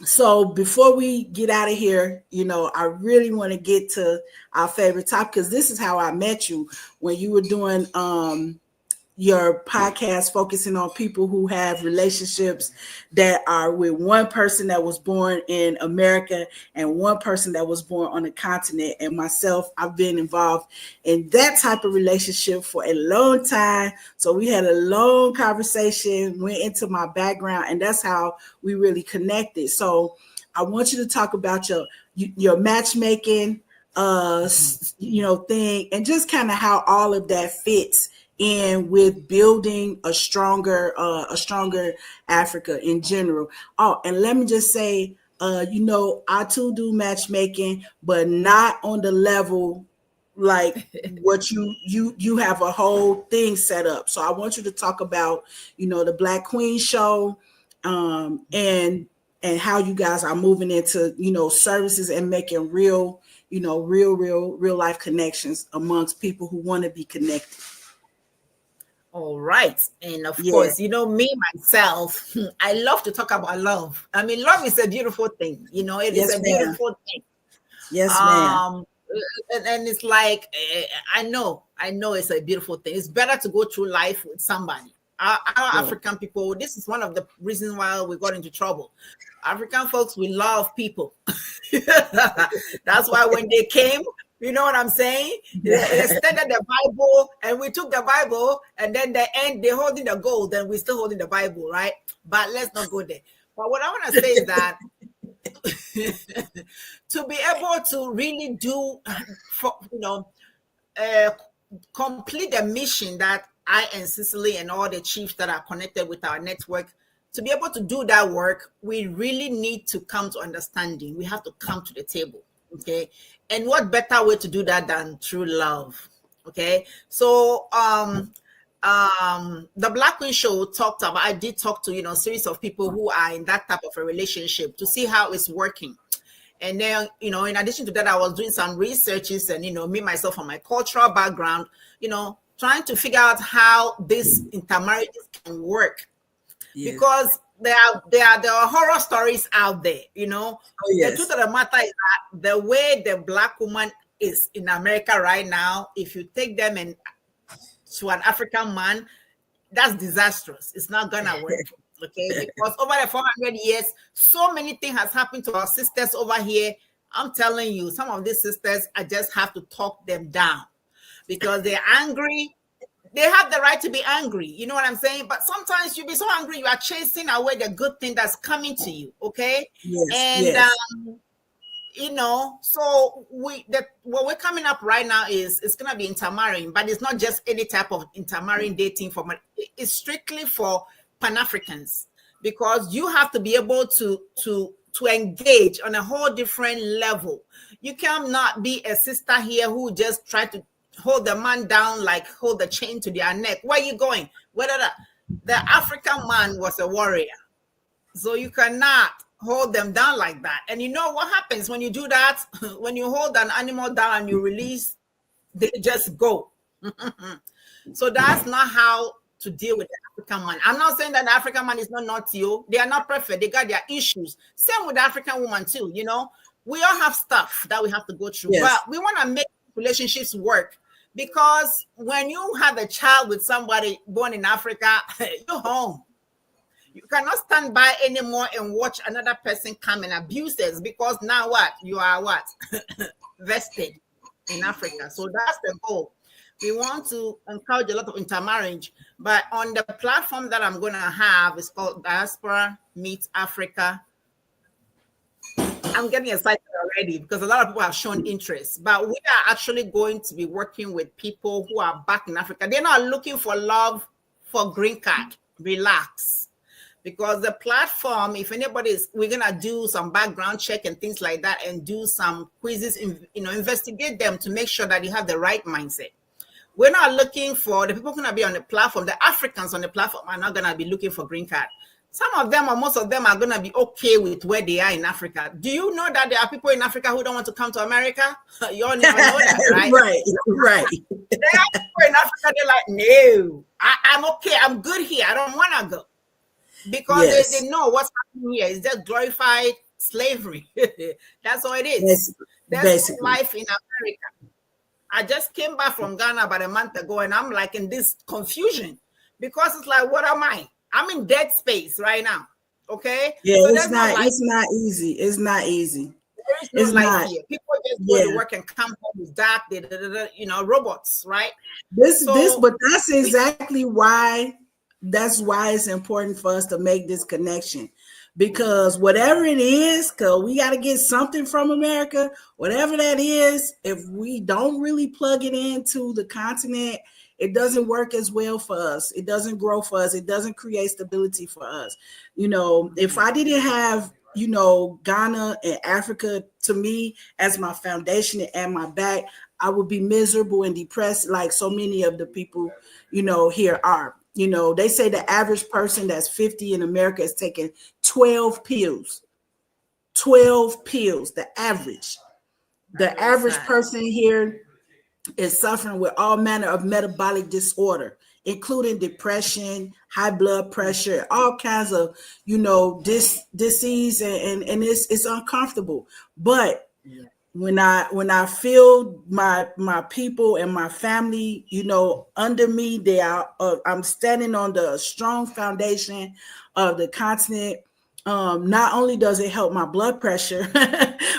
So before we get out of here, I really want to get to our favorite topic, because this is how I met you when you were doing your podcast focusing on people who have relationships that are with one person that was born in America and one person that was born on the continent. And myself, I've been involved in that type of relationship for a long time. So we had a long conversation, went into my background, and that's how we really connected. So I want you to talk about your matchmaking, thing, and just kind of how all of that fits in with building a stronger Africa in general. Oh, and let me just say, I too do matchmaking, but not on the level like what you have a whole thing set up. So I want you to talk about, the Black Queen show, and how you guys are moving into, services and making real life connections amongst people who want to be connected. All right. And of course, me, myself, I love to talk about love. I mean, love is a beautiful thing. It is a beautiful thing. Yes, ma'am. And it's like, I know it's a beautiful thing. It's better to go through life with somebody. Our African people, this is one of the reasons why we got into trouble. African folks, we love people. That's why when they came, you know what I'm saying? They extended the Bible, and we took the Bible, and then they're holding the gold, and we're still holding the Bible, right? But let's not go there. But what I want to say is that to be able to really do, complete the mission that I and Cicely and all the chiefs that are connected with our network, to be able to do that work, we really need to come to understanding. We have to come to the table. Okay. And what better way to do that than through love? Okay. So the Black Queen show talked about, I did talk to, a series of people who are in that type of a relationship to see how it's working. And then, in addition to that, I was doing some researches and, me, myself, from my cultural background, trying to figure out how this intermarriages can work. Yes. Because there are horror stories out there, Oh, yes. The truth of the matter is that the way the Black woman is in America right now, if you take them and to an African man, that's disastrous. It's not gonna work. Okay, because over the 400 years, so many things has happened to our sisters over here. I'm telling you, some of these sisters, I just have to talk them down because they're angry. They have the right to be angry. You know what I'm saying? But sometimes you be so angry, you are chasing away the good thing that's coming to you. Okay. Yes, and yes. So what we're coming up right now is it's gonna be intermarrying, but it's not just any type of intermarrying dating format. It's strictly for Pan-Africans, because you have to be able to engage on a whole different level. You cannot be a sister here who just try to hold the man down, like hold the chain to their neck. Where are you going? Whether the African man was a warrior, so you cannot hold them down like that. And you know what happens when you do that? When you hold an animal down and you release, they just go. So that's not how to deal with the African man. I'm not saying that the African man is not naughty. They are not perfect. They got their issues. Same with the African woman too. We all have stuff that we have to go through. Yes. But we want to make relationships work, because when you have a child with somebody born in Africa, you're home. You cannot stand by anymore and watch another person come and abuse us, because now what? You are what? Vested in Africa. So that's the goal. We want to encourage a lot of intermarriage, but on the platform that I'm going to have, it's called Diaspora Meets Africa. I'm getting excited already because a lot of people have shown interest, but we are actually going to be working with people who are back in Africa. They're not looking for love for green card. Relax. Because the platform, if anybody is, we're going to do some background check and things like that and do some quizzes, investigate them to make sure that you have the right mindset. We're not looking for the people going to be on the platform. The Africans on the platform are not going to be looking for green card. Some of them or most of them are going to be okay with where they are in Africa. Do you know that there are people in Africa who don't want to come to America? You all never know that, right? Right. There are people in Africa, they're like, no, I'm okay. I'm good here. I don't want to go. Because yes. they know what's happening here is just glorified slavery. That's all it is. Yes, that's life in America. I just came back from Ghana about a month ago, and I'm like in this confusion because it's like, what am I? I'm in dead space right now. Okay. Yeah, so it's not easy. It's not easy. There is no life here. People just go to work and come home with dark, robots, right? But that's exactly why. That's why it's important for us to make this connection, because whatever it is, because we got to get something from America, whatever that is, if we don't really plug it into the continent, it doesn't work as well for us. It doesn't grow for us. It doesn't create stability for us. If I didn't have, Ghana and Africa to me as my foundation and my back, I would be miserable and depressed like so many of the people, here are. They say the average person that's 50 in America is taking 12 pills. 12 pills, the average. The average person here is suffering with all manner of metabolic disorder, including depression, high blood pressure, all kinds of, disease, and it's uncomfortable. But when I feel my people and my family, under me, they are. I'm standing on the strong foundation of the continent. Not only does it help my blood pressure,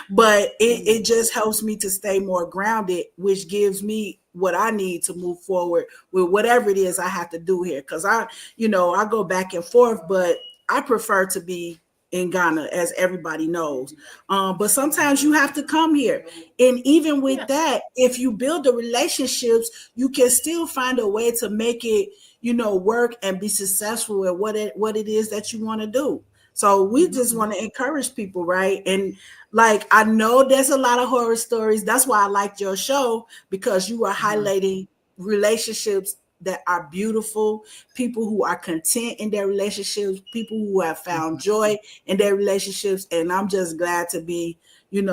but it just helps me to stay more grounded, which gives me what I need to move forward with whatever it is I have to do here. Because I go back and forth, but I prefer to be in Ghana, as everybody knows. But sometimes you have to come here. And even with that, if you build the relationships, you can still find a way to make it, work and be successful at what it is that you want to do. So we just want to encourage people, right? And I know there's a lot of horror stories. That's why I liked your show, because you were highlighting relationships that are beautiful, people who are content in their relationships, people who have found joy in their relationships. And I'm just glad to be, in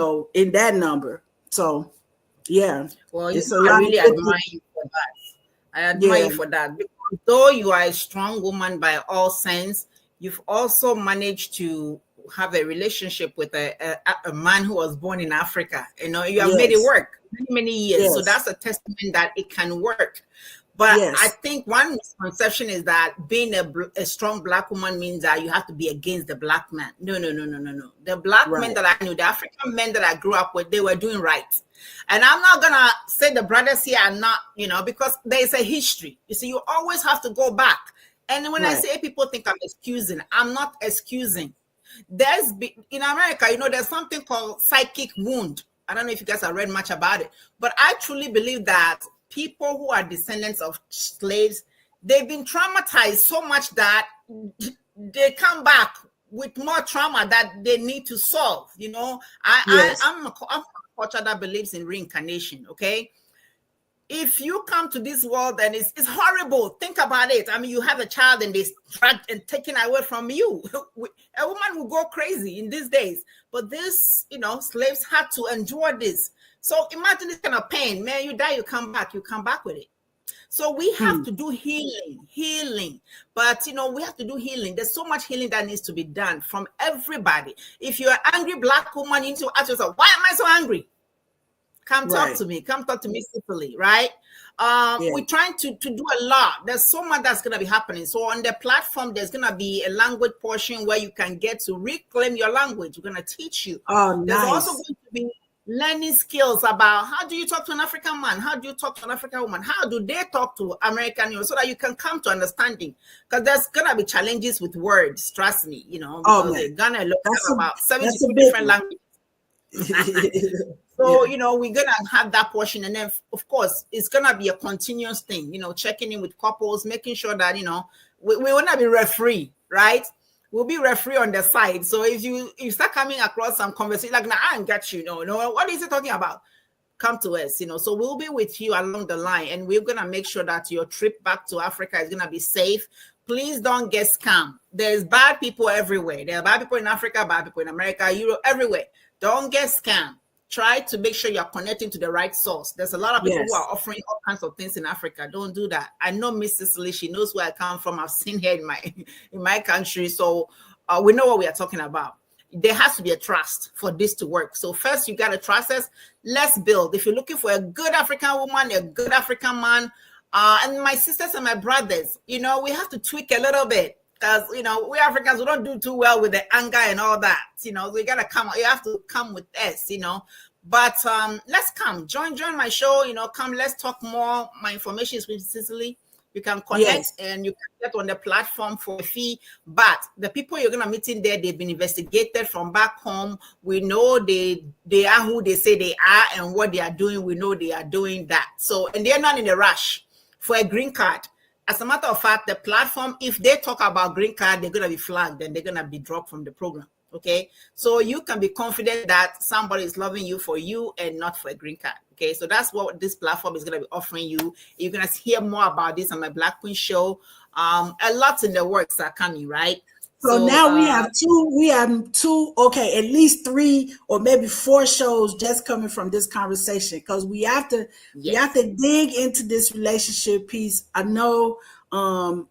that number. So, yeah. Well, it's I really admire you for that. I admire you for that. Because though you are a strong woman by all sense, you've also managed to have a relationship with a man who was born in Africa. You have made it work many years. Yes. So that's a testament that it can work. But I think one misconception is that being a strong Black woman means that you have to be against the Black man. No. The Black men that I knew, the African men that I grew up with, they were doing right. And I'm not going to say the brothers here are not, because there's a history. You see, you always have to go back. And when I say people think I'm excusing, I'm not excusing. In America, there's something called psychic wound. I don't know if you guys have read much about it, but I truly believe that people who are descendants of slaves, they've been traumatized so much that they come back with more trauma that they need to solve. I'm a culture that believes in reincarnation. Okay. If you come to this world and it's horrible, think about it. I mean, you have a child and they dragged and taken away from you. A woman will go crazy in these days. But this, slaves had to endure this. So imagine this kind of pain. Man, you die, you come back with it. So we have to do healing. But, we have to do healing. There's so much healing that needs to be done from everybody. If you're an angry Black woman, you need to ask yourself, why am I so angry? Come talk to me. Come talk to me simply, right? We're trying to do a lot. There's so much that's going to be happening. So on the platform, there's going to be a language portion where you can get to reclaim your language. We're going to teach you. There's also going to be learning skills about how do you talk to an African man? How do you talk to an African woman? How do they talk to American, so that you can come to understanding? Because there's going to be challenges with words, trust me, because they're going to look at about 72 different languages. So, we're going to have that portion. And then, of course, it's going to be a continuous thing, checking in with couples, making sure that, we will not be referee, right? We'll be referee on the side. So if you start coming across some conversation, like, I ain't got you, no, what is he talking about? Come to us, so we'll be with you along the line. And we're going to make sure that your trip back to Africa is going to be safe. Please don't get scammed. There's bad people everywhere. There are bad people in Africa, bad people in America, Europe, everywhere. Don't get scammed. Try to make sure you're connecting to the right source. There's a lot of people who are offering all kinds of things in Africa. Don't do that. I know Miss Cicely. She knows where I come from. I've seen her in my country. So we know what we are talking about. There has to be a trust for this to work. So first, you got to trust us. Let's build. If you're looking for a good African woman, a good African man, and my sisters and my brothers, we have to tweak a little bit. Because, we Africans, we don't do too well with the anger and all that, so you have to come with us, but let's come, join my show, come, let's talk more. My information is with Cicely. You can connect and you can get on the platform for a fee, but the people you're going to meet in there, they've been investigated from back home. We know they are who they say they are, and what they are doing, we know they are doing that. So, and they're not in a rush for a green card. As a matter of fact, the platform, if they talk about green card, they're going to be flagged and they're going to be dropped from the program. Okay. So you can be confident that somebody is loving you for you and not for a green card. Okay. So that's what this platform is going to be offering you. You're going to hear more about this on my Black Queen show. A lot in the works are coming, right? So now we have two, okay, at least 3 or maybe 4 shows just coming from this conversation, because we have to dig into this relationship piece. I know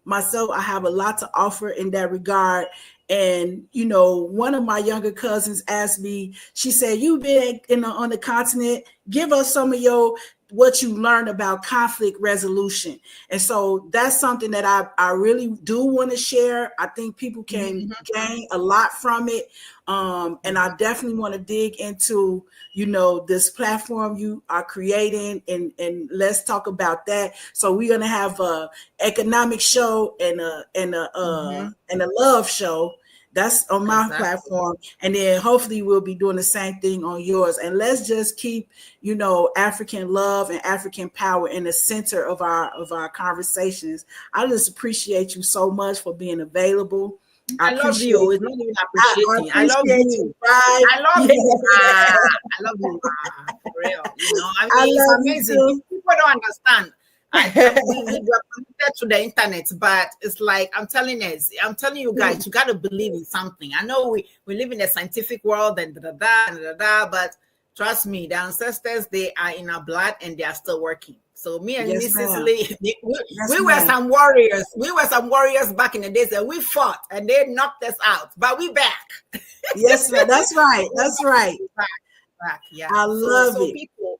myself, I have a lot to offer in that regard. And, one of my younger cousins asked me, she said, you've been on the continent, give us some of what you learned about conflict resolution. And so that's something that I really do want to share. I think people can gain a lot from it. And I definitely want to dig into, this platform you are creating, and let's talk about that. So we're going to have a economic show and a love show. That's on my platform. And then hopefully we'll be doing the same thing on yours. And let's just keep, African love and African power in the center of our conversations. I just appreciate you so much for being available. I love you. It's not even appreciating. I love you. I love you. I love you. For real. I mean, it's amazing. People don't understand. We were connected to the internet, but it's like I'm telling you guys, you got to believe in something. I know we live in a scientific world and but trust me, the ancestors, they are in our blood and they are still working. So me and Miss Cicely, we were some warriors. We were some warriors back in the days, and we fought and they knocked us out, but we back. Yes, ma'am. That's right. That's right. Back. Yeah. I love it. People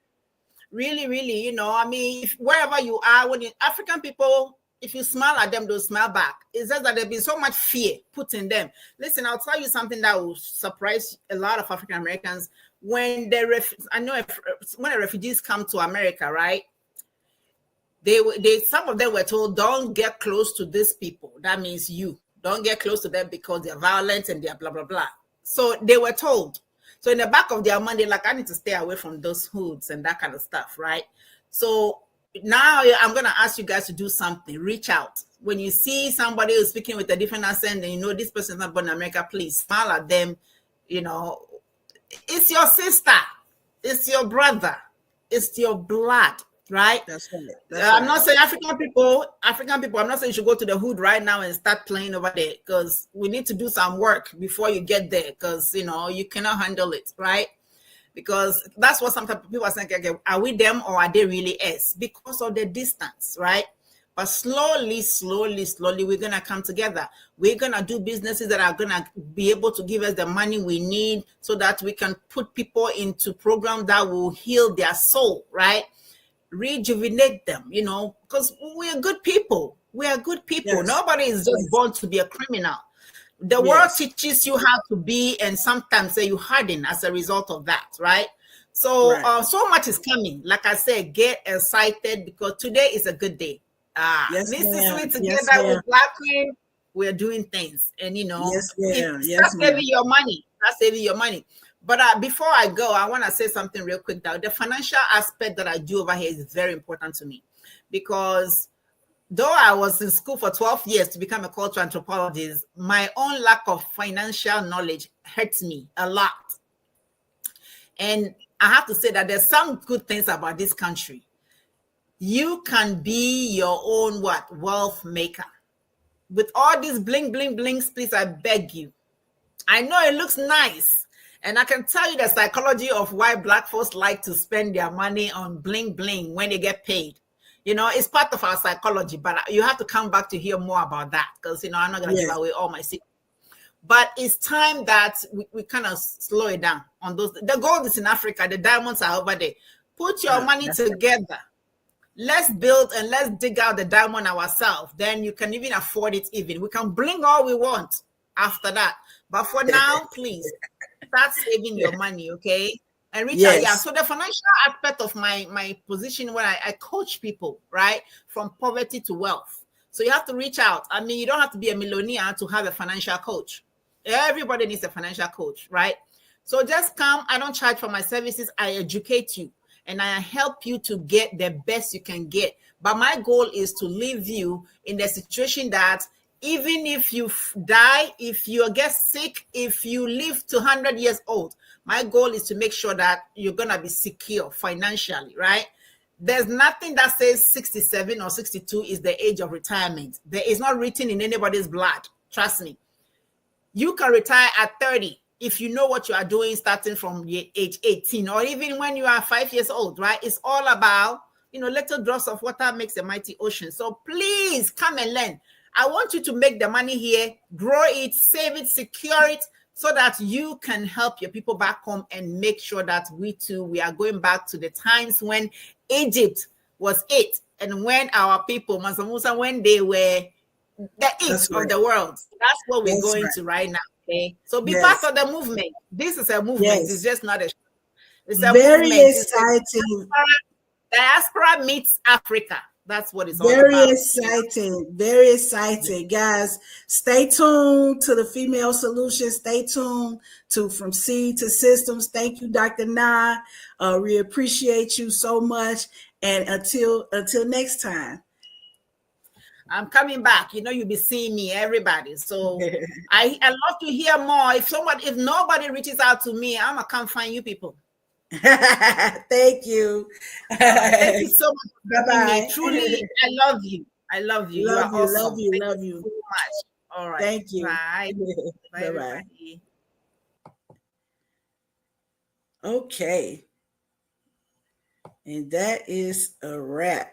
really, I mean, wherever you are, when African people, if you smile at them, they'll smile back. It's just that there's been so much fear put in them. Listen, I'll tell you something that will surprise a lot of African Americans. When when the refugees come to America, right? Some of them were told, don't get close to these people. That means you don't get close to them because they're violent and they're blah, blah, blah. So they were told. So in the back of their mind, they're like, I need to stay away from those hoods and that kind of stuff, right? So now I'm going to ask you guys to do something. Reach out. When you see somebody who's speaking with a different accent and you know this person is not born in America, please smile at them. It's your sister. It's your brother. It's your blood. Right? That's right. I'm not saying African people, I'm not saying you should go to the hood right now and start playing over there, because we need to do some work before you get there, because, you cannot handle it, right? Because that's what sometimes people are saying, okay, are we them or are they really us? Because of the distance, right? But slowly, we're going to come together. We're going to do businesses that are going to be able to give us the money we need so that we can put people into programs that will heal their soul, right? Rejuvenate them, because we are good people. We are good people. Yes. Nobody is just born to be a criminal. The world teaches you how to be, and sometimes you harden as a result of that, right? So, so much is coming. Like I said, get excited because today is a good day. This is together with Black Queen, we're doing things, and that's saving your money. That's saving your money. But before I go, I want to say something real quick. Now, the financial aspect that I do over here is very important to me, because though I was in school for 12 years to become a cultural anthropologist, my own lack of financial knowledge hurts me a lot. And I have to say that there's some good things about this country. You can be your own wealth maker. With all these bling, bling, blings, please, I beg you. I know it looks nice. And I can tell you the psychology of why Black folks like to spend their money on bling bling when they get paid. It's part of our psychology, but you have to come back to hear more about that, because, I'm not going to give away all my secrets. But it's time that we kind of slow it down on those. The gold is in Africa. The diamonds are over there. Put your money together. Let's build and let's dig out the diamond ourselves. Then you can even afford it even. We can bling all we want after that. But for now, please, start saving your money, okay? And reach out. Yeah. So the financial aspect of my position when I coach people, right? From poverty to wealth. So you have to reach out. I mean, you don't have to be a millionaire to have a financial coach. Everybody needs a financial coach, right? So just come. I don't charge for my services. I educate you and I help you to get the best you can get. But my goal is to leave you in the situation that even if you die, if you get sick, if you live to 100 years old, my goal is to make sure that you're going to be secure financially, right? There's nothing that says 67 or 62 is the age of retirement. There is not written in anybody's blood. Trust me. You can retire at 30 if you know what you are doing starting from age 18 or even when you are 5 years old, right? It's all about, little drops of water makes a mighty ocean. So please come and learn. I want you to make the money here, grow it, save it, secure it, so that you can help your people back home and make sure that we are going back to the times when Egypt was it. And when our people, Mansa Musa, when they were the it of the world. That's what we're going to right now. Okay. So be part of the movement. This is a movement. Yes. It's just not a show. It's a very movement. Exciting. Diaspora meets Africa. That's what it's all about. Very exciting, guys. Stay tuned to the Female Solution. Stay tuned to From Seed to Systems. Thank you, Dr. Na. We appreciate you so much. And until next time. I'm coming back. You'll be seeing me, everybody. So I love to hear more. If nobody reaches out to me, I'm gonna come find you people. Thank you. Thank you so much. Bye-bye. Truly, I love you. I love you. Love you are you, awesome. love you, Thank love you you. so much. All right. Thank you. Bye. Bye, Bye-bye. everybody. Okay. And that is a wrap.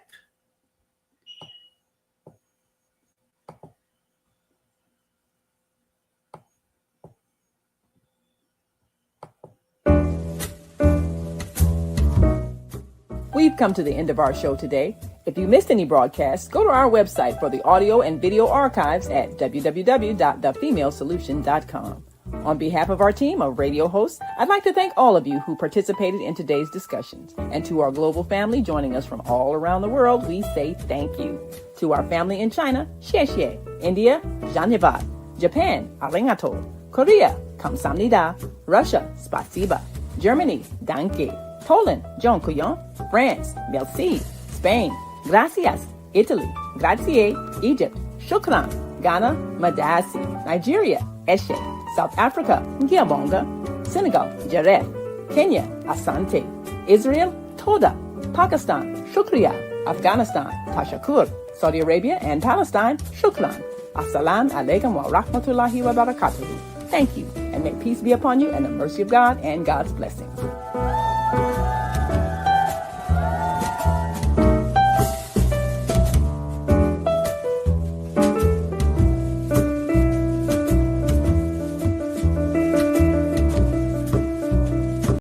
We've come to the end of our show today. If you missed any broadcasts, go to our website for the audio and video archives at www.thefemalesolution.com. On behalf of our team of radio hosts, I'd like to thank all of you who participated in today's discussions. And to our global family joining us from all around the world, we say thank you. To our family in China, xie xie. India, Dhanyavad. Japan, arigato. Korea, kamsamnida. Russia, spasiba. Germany, danke. Poland, dziękuję. France, merci. Spain, gracias. Italy, grazie. Egypt, shukran. Ghana, madasi. Nigeria, eshe. South Africa, Ngiabonga. Senegal, Jaref. Kenya, Asante. Israel, Toda. Pakistan, Shukriya. Afghanistan, Tashakur. Saudi Arabia and Palestine, Shukran. Assalamu alaikum wa rahmatullahi wa barakatuhu. Thank you, and may peace be upon you and the mercy of God and God's blessings.